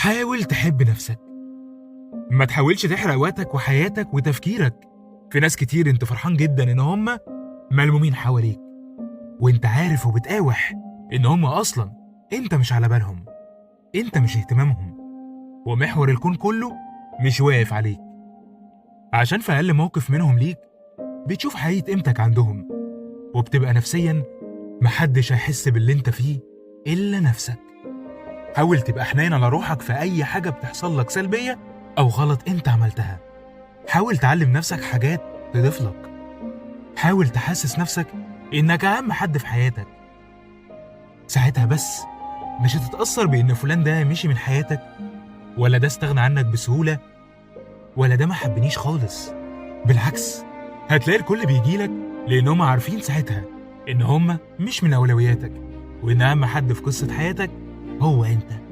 حاول تحب نفسك. ما تحاولش تحرق وقتك وحياتك وتفكيرك في ناس كتير انت فرحان جدا ان هم ملمومين حواليك، وانت عارف وبتقاوح ان هم اصلا انت مش على بالهم، انت مش اهتمامهم، ومحور الكون كله مش واقف عليك. عشان في اقل موقف منهم ليك بتشوف حقيقة قيمتك عندهم، وبتبقى نفسيا محدش هيحس باللي انت فيه الا نفسك. حاول تبقى حنين على روحك في اي حاجة بتحصل لك سلبية او غلط انت عملتها. حاول تعلم نفسك حاجات تضيف لك. حاول تحسس نفسك انك اهم حد في حياتك. ساعتها بس مش هتتأثر بان فلان ده مشي من حياتك، ولا ده استغنى عنك بسهولة، ولا ده ما حبنيش خالص. بالعكس، هتلاقي الكل بيجيلك لانهم عارفين ساعتها ان هم مش من اولوياتك، وان اهم حد في قصة حياتك هو انت.